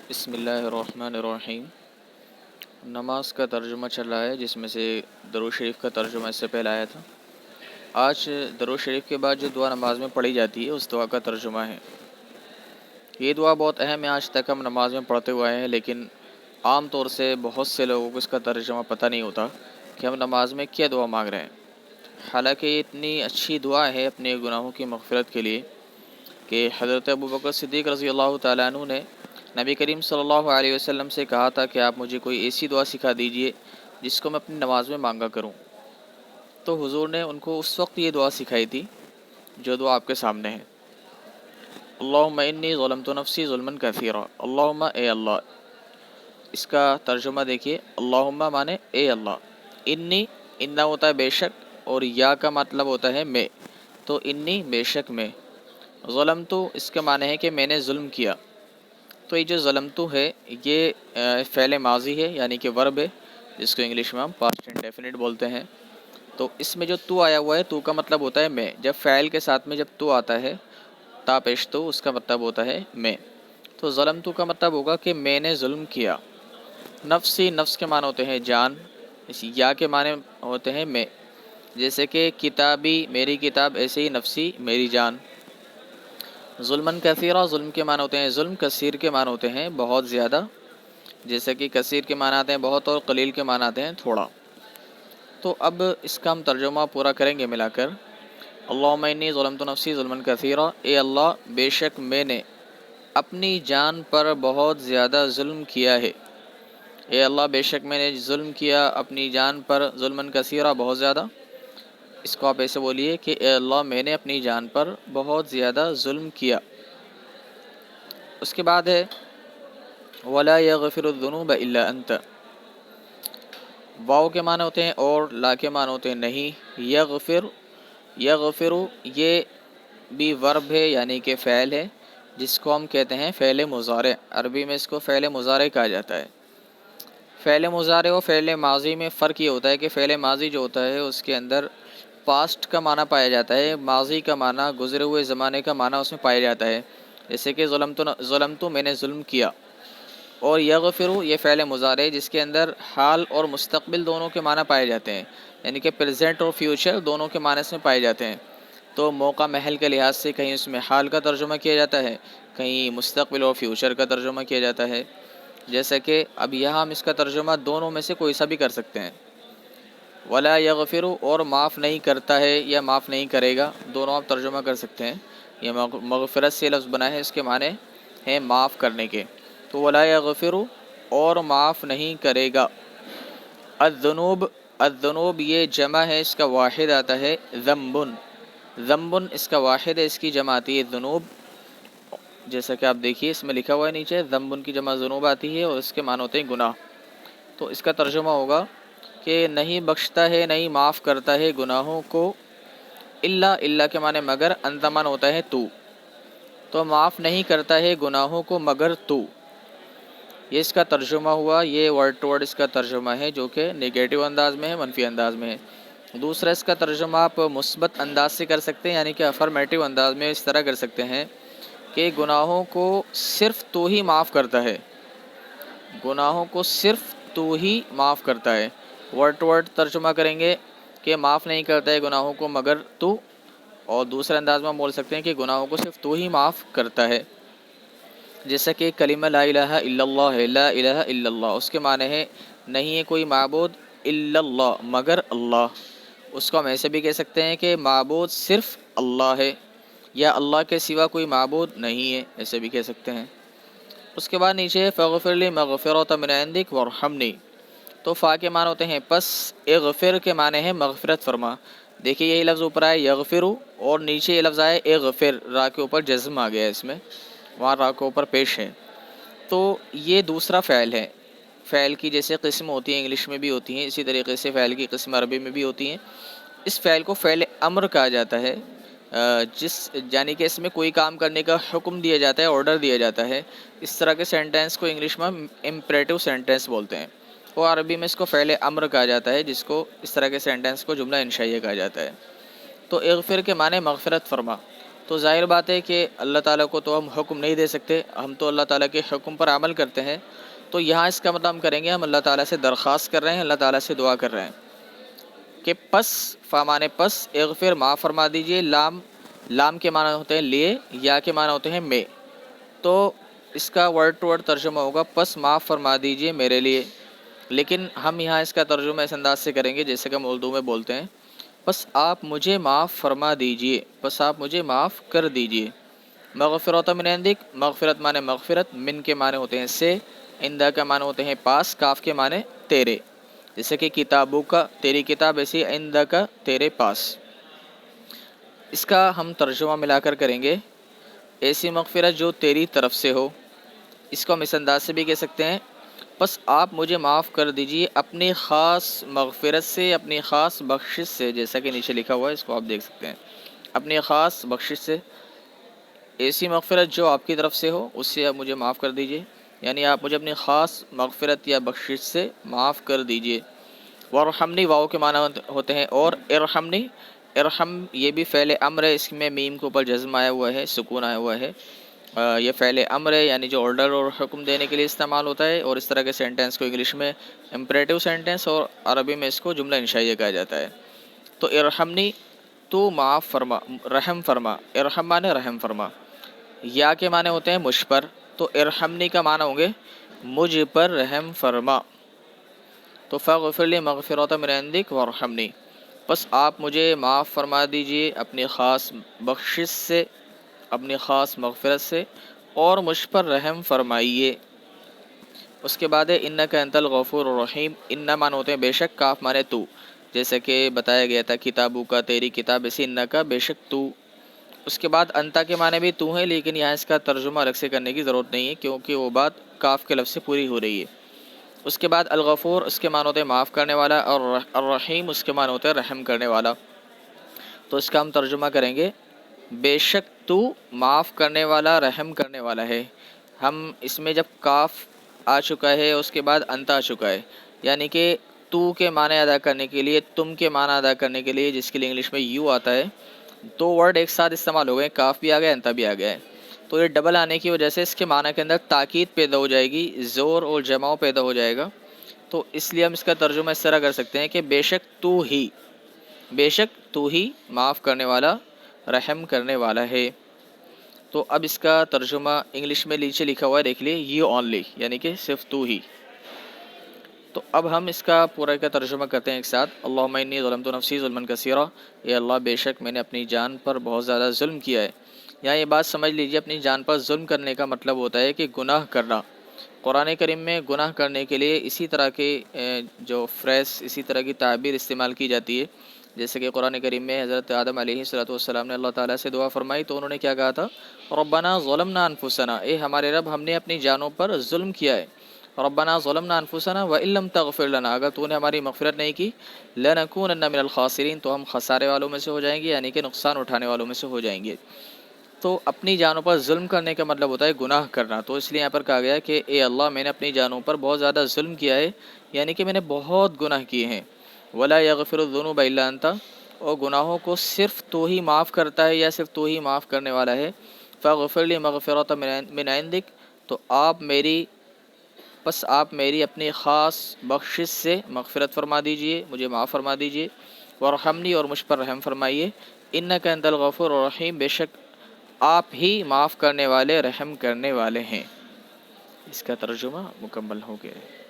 بسم اللہ الرحمن الرحیم۔ نماز کا ترجمہ چل رہا ہے جس میں سے درود شریف کا ترجمہ اس سے پہلے آیا تھا۔ آج درود شریف کے بعد جو دعا نماز میں پڑھی جاتی ہے اس دعا کا ترجمہ ہے۔ یہ دعا بہت اہم ہے، آج تک ہم نماز میں پڑھتے ہوئے ہیں، لیکن عام طور سے بہت سے لوگوں کو اس کا ترجمہ پتہ نہیں ہوتا کہ ہم نماز میں کیا دعا مانگ رہے ہیں۔ حالانکہ یہ اتنی اچھی دعا ہے اپنے گناہوں کی مغفرت کے لیے کہ حضرت ابوبکر صدیق رضی اللہ تعالیٰ عنہ نے نبی کریم صلی اللہ علیہ وسلم سے کہا تھا کہ آپ مجھے کوئی ایسی دعا سکھا دیجئے جس کو میں اپنی نماز میں مانگا کروں۔ تو حضور نے ان کو اس وقت یہ دعا سکھائی تھی جو دعا آپ کے سامنے ہے۔ اللہم انی ظلمت نفسی ظلما کثیرا، اللہم اے اللہ۔ اس کا ترجمہ دیکھیے، اللہم مانے اے اللہ، انی انا ہوتا ہے بے شک، اور یا کا مطلب ہوتا ہے میں، تو انی بے شک میں، ظلمت اس کے معنی ہے کہ میں نے ظلم کیا۔ تو یہ جو ظلمتو ہے یہ فعل ماضی ہے، یعنی کہ ورب ہے، جس کو انگلش میں ہم پاسٹ انڈیفینٹ بولتے ہیں۔ تو اس میں جو تو آیا ہوا ہے، تو کا مطلب ہوتا ہے میں۔ جب فعل کے ساتھ میں جب تو آتا ہے، تا پیش تو، اس کا مطلب ہوتا ہے میں۔ تو ظلمتو کا مطلب ہوگا کہ میں نے ظلم کیا۔ نفسی، نفس کے معنی ہوتے ہیں جان، یا کے معنی ہوتے ہیں میں، جیسے کہ کتابی میری کتاب، ایسے ہی نفسی میری جان۔ ظلمن کثیرہ، ظلم کے معنی ہوتے ہیں ظلم، کثیر کے معنی ہوتے ہیں بہت زیادہ، جیسے کہ کثیر کے معنی آتے ہیں بہت اور قلیل کے معنی آتے ہیں تھوڑا۔ تو اب اس کا ہم ترجمہ پورا کریں گے ملا کر۔ اللہم انی ظلمت نفسی ظلمن کثیرہ، اے اللہ بے شک میں نے اپنی جان پر بہت زیادہ ظلم کیا ہے۔ اے اللہ بے شک میں نے ظلم کیا اپنی جان پر، ظلمن کثیرہ بہت زیادہ۔ اس کو آپ ایسے بولیے کہ اے اللہ میں نے اپنی جان پر بہت زیادہ ظلم کیا۔ اس کے بعد ہے وَلَا يَغْفِرُ الذُّنُوبَ إِلَّا أَنْتَ۔ واو کے معنی ہوتے ہیں اور، لا کے معنی ہوتے ہیں نہیں۔ یغفر، یغفر یہ بھی ورب ہے، یعنی کہ فعل ہے، جس کو ہم کہتے ہیں فعل مضارع۔ عربی میں اس کو فعل مضارع کہا جاتا ہے۔ فعل مضارع و فعل ماضی میں فرق یہ ہوتا ہے کہ فعل ماضی جو ہوتا ہے اس کے اندر پاسٹ کا معنی پایا جاتا ہے، ماضی کا معنی گزرے ہوئے زمانے کا معنی اس میں پایا جاتا ہے، جیسے کہ ظلمت میں نے ظلم کیا۔ اور یغفرو یہ فعل مضارع ہے جس کے اندر حال اور مستقبل دونوں کے معنی پائے جاتے ہیں، یعنی کہ پریزنٹ اور فیوچر دونوں کے معنی اس میں پائے جاتے ہیں۔ تو موقع محل کے لحاظ سے کہیں اس میں حال کا ترجمہ کیا جاتا ہے، کہیں مستقبل اور فیوچر کا ترجمہ کیا جاتا ہے۔ جیسا کہ اب یہاں ہم اس کا ترجمہ دونوں میں سے کوئی سا بھی کر سکتے ہیں۔ ولا یغفرو اور معاف نہیں کرتا ہے یا معاف نہیں کرے گا، دونوں آپ ترجمہ کر سکتے ہیں۔ یہ مغفرت سے لفظ بنا ہے، اس کے معنی ہیں معاف کرنے کے۔ تو ولا یغفر اور معاف نہیں کرے گا۔ الذنوب، الذنوب یہ جمع ہے، اس کا واحد آتا ہے ذنبن، ذنبن اس کا واحد ہے، اس کی جمع آتی ہے ذنوب، جیسا کہ آپ دیکھیے اس میں لکھا ہوا ہے نیچے، ذنبن کی جمع ذنوب آتی ہے اور اس کے معنی ہوتے ہیں گناہ۔ تو اس کا ترجمہ ہوگا کہ نہیں بخشتا ہے، نہیں معاف کرتا ہے گناہوں کو، اللہ کے معنی مگر، انت معنی ہوتا ہے تو معاف نہیں کرتا ہے گناہوں کو مگر تو۔ یہ اس کا ترجمہ ہوا، یہ ورڈ ٹو ورڈ اس کا ترجمہ ہے جو کہ نگیٹو انداز میں ہے، منفی انداز میں ہے۔ دوسرا اس کا ترجمہ آپ مثبت انداز سے کر سکتے ہیں، یعنی کہ افرمیٹو انداز میں اس طرح کر سکتے ہیں کہ گناہوں کو صرف تو ہی معاف کرتا ہے، گناہوں کو صرف تو ہی معاف کرتا ہے۔ ورڈ ٹو ورڈ ترجمہ کریں گے کہ معاف نہیں کرتا ہے گناہوں کو مگر تو، اور دوسرے انداز میں ہم بول سکتے ہیں کہ گناہوں کو صرف تو ہی معاف کرتا ہے۔ جیسا کہ کلمہ لا الہ الا اللہ ہے، لا الہ الا اللہ، اس کے معنی ہے نہیں ہے کوئی معبود الا اللہ مگر اللہ۔ اس کو ہم ایسے بھی کہہ سکتے ہیں کہ معبود صرف اللہ ہے، یا اللہ کے سوا کوئی معبود نہیں ہے، ایسے بھی کہہ سکتے ہیں۔ اس کے بعد نیچے فاغفر لی مغفرۃ من عندک وارحمنی، تو فا کے معنی ہوتے ہیں پس، اغفر کے معنی ہے مغفرت فرما۔ دیکھیے یہی لفظ اوپر آئے یغفرو، اور نیچے یہ لفظ آئے اغفر، را کے اوپر جزم آ گیا ہے، اس میں وہاں را کے اوپر پیش ہے۔ تو یہ دوسرا فعل ہے۔ فعل کی جیسے قسم ہوتی ہیں انگلش میں بھی ہوتی ہیں، اسی طریقے سے فعل کی قسم عربی میں بھی ہوتی ہیں۔ اس فعل کو فعل امر کہا جاتا ہے، یعنی کہ اس میں کوئی کام کرنے کا حکم دیا جاتا ہے، آرڈر دیا جاتا ہے۔ اس طرح کے سینٹینس کو انگلش میں امپریٹو سینٹینس بولتے ہیں، اور عربی میں اس کو فعل امر کہا جاتا ہے، جس کو اس طرح کے سینٹینس کو جملہ انشائیہ کہا جاتا ہے۔ تو اغفر کے معنی مغفرت فرما، تو ظاہر بات ہے کہ اللہ تعالیٰ کو تو ہم حکم نہیں دے سکتے، ہم تو اللہ تعالیٰ کے حکم پر عمل کرتے ہیں. تو یہاں اس کا مطلب ہم کریں گے، ہم اللہ تعالیٰ سے درخواست کر رہے ہیں، اللہ تعالیٰ سے دعا کر رہے ہیں کہ پس، فامانے پس، اغفر معاف فرما دیجئے. لام کے معنی ہوتے ہیں لیے، یا کے معنی ہوتے ہیں میں. تو اس کا ورڈ ٹو ورڈ ترجمہ ہوگا پس معاف فرما دیجئے میرے لیے. لیکن ہم یہاں اس کا ترجمہ اس انداز سے کریں گے جیسے کہ ہم اردو میں بولتے ہیں، پس آپ مجھے معاف فرما دیجئے، پس آپ مجھے معاف کر دیجئے. مغفرۃ من عندک، مغفرت معنی مغفرت، من کے معنی ہوتے ہیں سے، عندہ کا معنی ہوتے ہیں پاس، کاف کے معنی تیرے. جیسے کہ کتابوں کا تیری کتاب، ایسی عندہ کا تیرے پاس. اس کا ہم ترجمہ ملا کر کریں گے، ایسی مغفرت جو تیری طرف سے ہو. اس کو ہم اس انداز سے بھی کہہ سکتے ہیں، بس آپ مجھے معاف کر دیجئے اپنی خاص مغفرت سے، اپنی خاص بخشش سے. جیسا کہ نیچے لکھا ہوا ہے، اس کو آپ دیکھ سکتے ہیں، اپنی خاص بخشش سے. ایسی مغفرت جو آپ کی طرف سے ہو، اس سے آپ مجھے معاف کر دیجئے، یعنی آپ مجھے اپنی خاص مغفرت یا بخشش سے معاف کر دیجئے. وارحمنی، واو کے معنی ہوتے ہیں اور ارحمنی. ارحم یہ بھی فعل امر ہے، اس میں میم کے اوپر جزم آیا ہوا ہے، سکون آیا ہوا ہے. یہ فعل امر ہے، یعنی جو آرڈر اور حکم دینے کے لیے استعمال ہوتا ہے. اور اس طرح کے سینٹینس کو انگلش میں امپریٹیو سینٹینس اور عربی میں اس کو جملہ انشائیہ کہا جاتا ہے. تو ارحمنی، تو معاف فرما، رحم فرما. ارحم معنی رحم فرما. یا کے معنی ہوتے ہیں مجھ پر، تو ارحمنی کا معنی ہوں گے مجھ پر رحم فرما. تو فاغفر لی مغفرۃ من عندک وارحمنی، بس آپ مجھے معاف فرما دیجئے اپنی خاص بخشش سے، اپنی خاص مغفرت سے، اور مجھ پر رحم فرمائیے. اس کے بعد ہے انک انت الغفور الرحیم. ان معنی ہوتے ہیں بے شک، کاف معنی تو، جیسا کہ بتایا گیا تھا کتابوں کا تیری کتاب، ایسی انک بے شک تو. اس کے بعد انتا کے معنی بھی تو ہیں، لیکن یہاں اس کا ترجمہ الگ سے کرنے کی ضرورت نہیں ہے کیونکہ وہ بات کاف کے لفظ سے پوری ہو رہی ہے. اس کے بعد الغفور، اس کے معنی ہوتے ہیں معاف کرنے والا، اور الرحیم اس کے معنی ہوتے ہیں رحم کرنے والا. تو اس کا ہم ترجمہ کریں گے، بے شک تو معاف کرنے والا، رحم کرنے والا ہے. ہم اس میں جب کاف آ چکا ہے، اس کے بعد انت آ چکا ہے، یعنی کہ تو کے معنی ادا کرنے کے لیے، تم کے معنی ادا کرنے کے لیے، جس کے لیے انگلش میں یو آتا ہے، دو ورڈ ایک ساتھ استعمال ہو گئے، کاف بھی آ گیا، انت بھی آ گیا ہے. تو یہ ڈبل آنے کی وجہ سے اس کے معنی کے اندر تاکید پیدا ہو جائے گی، زور اور جماؤ پیدا ہو جائے گا. تو اس لیے ہم اس کا ترجمہ اس طرح کر سکتے ہیں کہ بے شک تو ہی، بے شک تو ہی معاف کرنے والا، رحم کرنے والا ہے. تو اب اس کا ترجمہ انگلش میں نیچے لکھا ہوا ہے، دیکھ لیے، یو اونلی، یعنی کہ صرف تو ہی. تو اب ہم اس کا پورا کا ترجمہ کرتے ہیں ایک ساتھ. اللہم انی ظلمت نفسی ظلما کثیرا، اے اللہ بے شک میں نے اپنی جان پر بہت زیادہ ظلم کیا ہے. یہاں یہ بات سمجھ لیجیے، اپنی جان پر ظلم کرنے کا مطلب ہوتا ہے کہ گناہ کرنا. قرآن کریم میں گناہ کرنے کے لیے اسی طرح کے جو فریز، اسی طرح کی تعبیر استعمال کی جاتی ہے. جیسے کہ قرآن کریم میں حضرت آدم علیہ السلام نے اللہ تعالیٰ سے دعا فرمائی تو انہوں نے کیا کہا تھا، ربنا ظلمنا انفسنا، اے ہمارے رب ہم نے اپنی جانوں پر ظلم کیا ہے. ربنا ظلمنا انفسنا وان لم تغفر لنا، اگر تو نے ہماری مغفرت نہیں کی، لنکونن من الخاسرین، تو ہم خسارے والوں میں سے ہو جائیں گے، یعنی کہ نقصان اٹھانے والوں میں سے ہو جائیں گے. تو اپنی جانوں پر ظلم کرنے کا مطلب ہوتا ہے گناہ کرنا. تو اس لیے یہاں پر کہا گیا کہ اے اللہ میں نے اپنی جانوں پر بہت زیادہ ظلم کیا ہے، یعنی کہ میں نے بہت گناہ کیے ہیں. ولا یغفر الذنوب الا انت، اور گناہوں کو صرف تو ہی معاف کرتا ہے یا صرف تو ہی معاف کرنے والا ہے. فاغفر لی مغفرۃ من عندک، تو آپ میری اپنی خاص بخشش سے مغفرت فرما دیجئے، مجھے معاف فرما دیجئے. وارحمنی، اور مجھ پر رحم فرمائیے. انک انت الغفور الرحیم، بے شک آپ ہی معاف کرنے والے، رحم کرنے والے ہیں. اس کا ترجمہ مکمل ہو گیا ہے.